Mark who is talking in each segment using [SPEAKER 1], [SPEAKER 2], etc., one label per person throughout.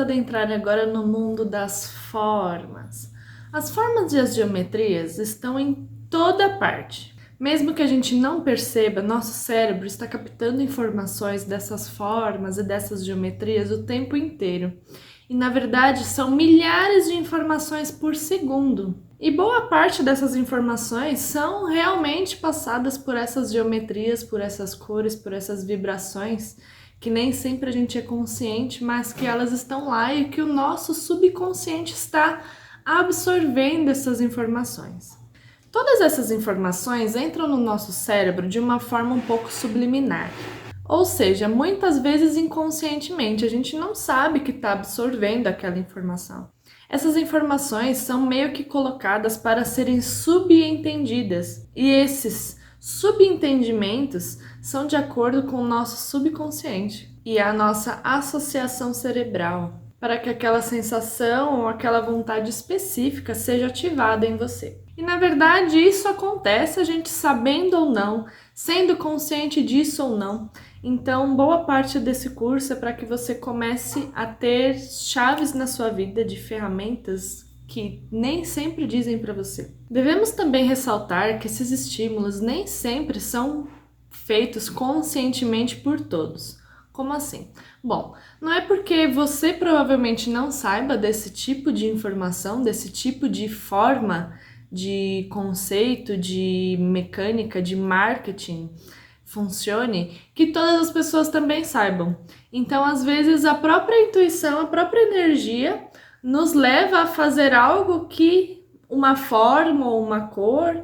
[SPEAKER 1] adentrar agora no mundo das formas. As formas e as geometrias estão em toda parte. Mesmo que a gente não perceba, nosso cérebro está captando informações dessas formas e dessas geometrias o tempo inteiro. E na verdade são milhares de informações por segundo. E boa parte dessas informações são realmente passadas por essas geometrias, por essas cores, por essas vibrações, que nem sempre a gente é consciente, mas que elas estão lá e que o nosso subconsciente está absorvendo essas informações. Todas essas informações entram no nosso cérebro de uma forma um pouco subliminar. Ou seja, muitas vezes inconscientemente, a gente não sabe que está absorvendo aquela informação. Essas informações são meio que colocadas para serem subentendidas, e esses subentendimentos são de acordo com o nosso subconsciente e a nossa associação cerebral, para que aquela sensação ou aquela vontade específica seja ativada em você. E na verdade isso acontece a gente sabendo ou não, sendo consciente disso ou não. Então, boa parte desse curso é para que você comece a ter chaves na sua vida de ferramentas que nem sempre dizem para você. Devemos também ressaltar que esses estímulos nem sempre são feitos conscientemente por todos. Como assim? Bom, não é porque você provavelmente não saiba desse tipo de informação, desse tipo de forma de conceito, de mecânica, de marketing funcione, que todas as pessoas também saibam. Então, às vezes, a própria intuição, a própria energia nos leva a fazer algo que uma forma ou uma cor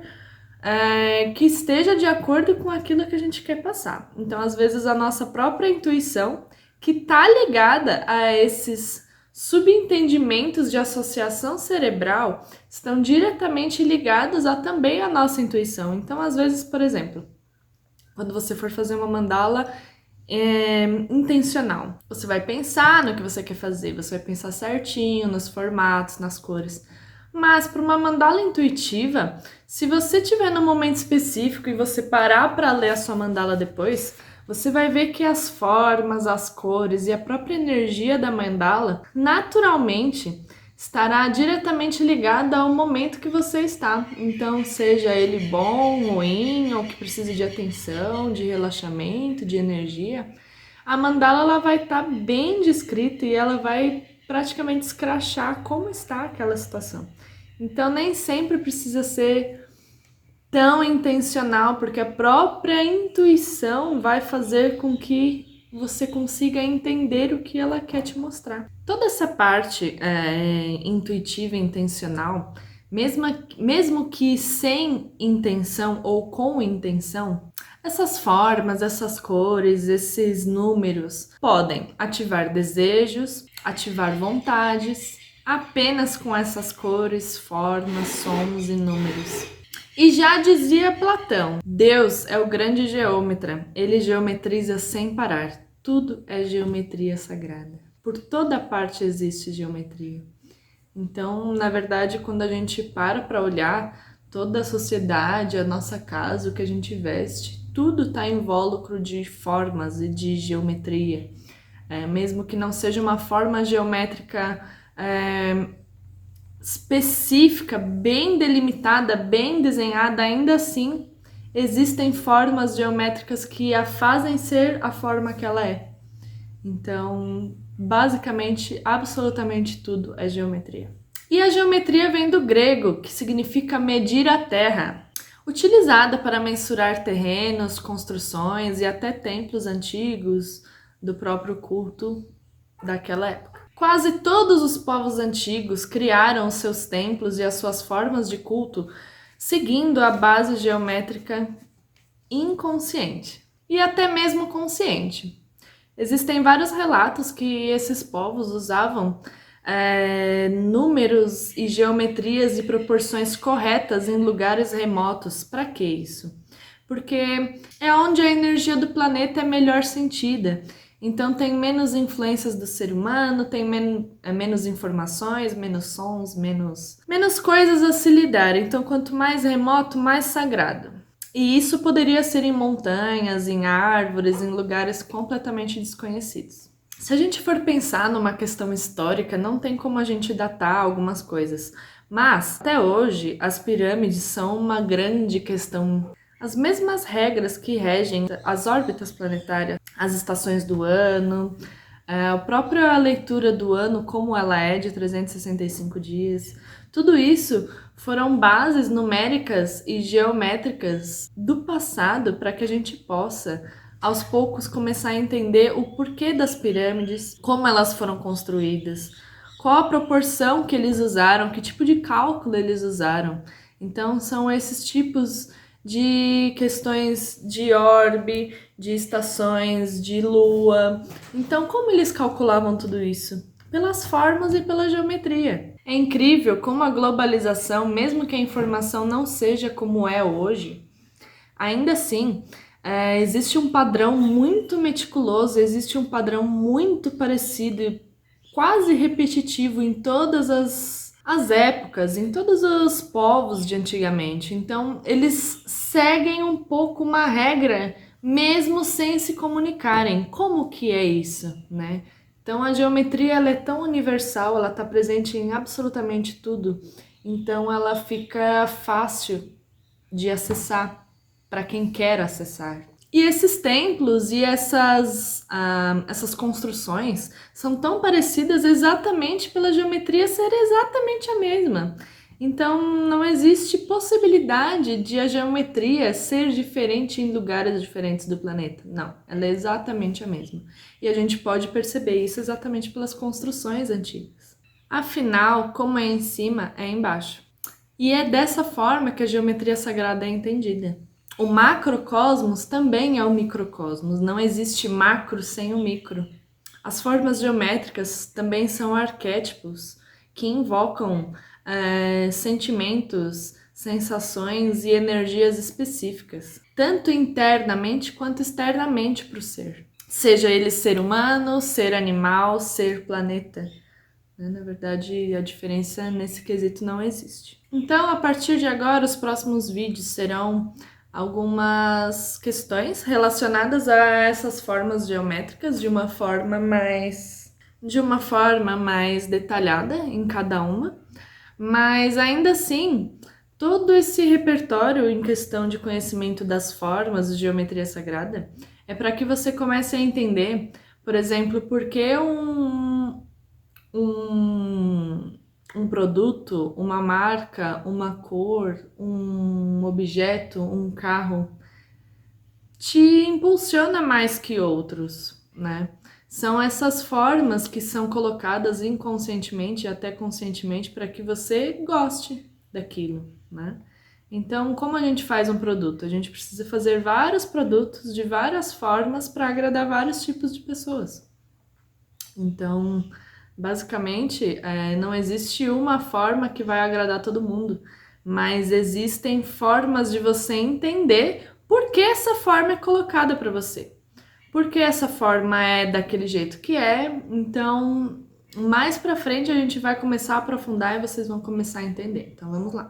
[SPEAKER 1] que esteja de acordo com aquilo que a gente quer passar. Então, às vezes, a nossa própria intuição, que está ligada a esses subentendimentos de associação cerebral, estão diretamente ligados a também a nossa intuição. Então, às vezes, por exemplo, quando você for fazer uma mandala intencional, você vai pensar no que você quer fazer, você vai pensar certinho nos formatos, nas cores. Mas para uma mandala intuitiva, se você tiver num momento específico e você parar para ler a sua mandala depois, você vai ver que as formas, as cores e a própria energia da mandala, naturalmente, estará diretamente ligada ao momento que você está. Então, seja ele bom, ruim, ou que precise de atenção, de relaxamento, de energia, a mandala ela vai estar bem descrita e ela vai praticamente escrachar como está aquela situação. Então, nem sempre precisa ser tão intencional, porque a própria intuição vai fazer com que você consiga entender o que ela quer te mostrar. Toda essa parte intuitiva e intencional, mesmo que sem intenção ou com intenção, essas formas, essas cores, esses números podem ativar desejos, ativar vontades, apenas com essas cores, formas, sons e números. E já dizia Platão, Deus é o grande geômetra, ele geometriza sem parar, tudo é geometria sagrada. Por toda parte existe geometria. Então, na verdade, quando a gente para olhar toda a sociedade, a nossa casa, o que a gente veste, tudo está invólucro de formas e de geometria. Mesmo que não seja uma forma geométrica específica, bem delimitada, bem desenhada, ainda assim existem formas geométricas que a fazem ser a forma que ela é. Então, basicamente, absolutamente tudo é geometria. E a geometria vem do grego, que significa medir a terra, utilizada para mensurar terrenos, construções e até templos antigos do próprio culto daquela época. Quase todos os povos antigos criaram os seus templos e as suas formas de culto seguindo a base geométrica inconsciente e até mesmo consciente. Existem vários relatos que esses povos usavam números e geometrias e proporções corretas em lugares remotos. Para que isso? Porque é onde a energia do planeta é melhor sentida. Então tem menos influências do ser humano, tem menos informações, menos sons, menos coisas a se lidar. Então quanto mais remoto, mais sagrado. E isso poderia ser em montanhas, em árvores, em lugares completamente desconhecidos. Se a gente for pensar numa questão histórica, não tem como a gente datar algumas coisas. Mas, até hoje, as pirâmides são uma grande questão. As mesmas regras que regem as órbitas planetárias, as estações do ano, a própria leitura do ano, como ela é de 365 dias, tudo isso foram bases numéricas e geométricas do passado para que a gente possa aos poucos começar a entender o porquê das pirâmides, como elas foram construídas, qual a proporção que eles usaram, que tipo de cálculo eles usaram. Então, são esses tipos de questões de orbe, de estações, de lua. Então, como eles calculavam tudo isso? Pelas formas e pela geometria. É incrível como a globalização, mesmo que a informação não seja como é hoje, ainda assim, existe um padrão muito meticuloso, existe um padrão muito parecido e quase repetitivo em todas as épocas, em todos os povos de antigamente. Então, eles seguem um pouco uma regra, mesmo sem se comunicarem. Como que é isso, né? Então, a geometria ela é tão universal, ela está presente em absolutamente tudo. Então, ela fica fácil de acessar para quem quer acessar. E esses templos e essas construções são tão parecidas exatamente pela geometria ser exatamente a mesma. Então, não existe possibilidade de a geometria ser diferente em lugares diferentes do planeta. Não, ela é exatamente a mesma. E a gente pode perceber isso exatamente pelas construções antigas. Afinal, como é em cima, é embaixo. E é dessa forma que a geometria sagrada é entendida. O macrocosmos também é o microcosmos, não existe macro sem o micro. As formas geométricas também são arquétipos que invocam sentimentos, sensações e energias específicas, tanto internamente quanto externamente para o ser. Seja ele ser humano, ser animal, ser planeta. Na verdade, a diferença nesse quesito não existe. Então, a partir de agora, os próximos vídeos serão algumas questões relacionadas a essas formas geométricas de uma forma mais detalhada em cada uma, mas ainda assim, todo esse repertório em questão de conhecimento das formas de geometria sagrada é para que você comece a entender, por exemplo, por que um produto, uma marca, uma cor, um objeto, um carro te impulsiona mais que outros, né? São essas formas que são colocadas inconscientemente e até conscientemente para que você goste daquilo, né? Então, como a gente faz um produto? A gente precisa fazer vários produtos de várias formas para agradar vários tipos de pessoas. Então, basicamente, não existe uma forma que vai agradar todo mundo, mas existem formas de você entender por que essa forma é colocada para você. Por que essa forma é daquele jeito que é. Então, mais para frente a gente vai começar a aprofundar e vocês vão começar a entender. Então, vamos lá.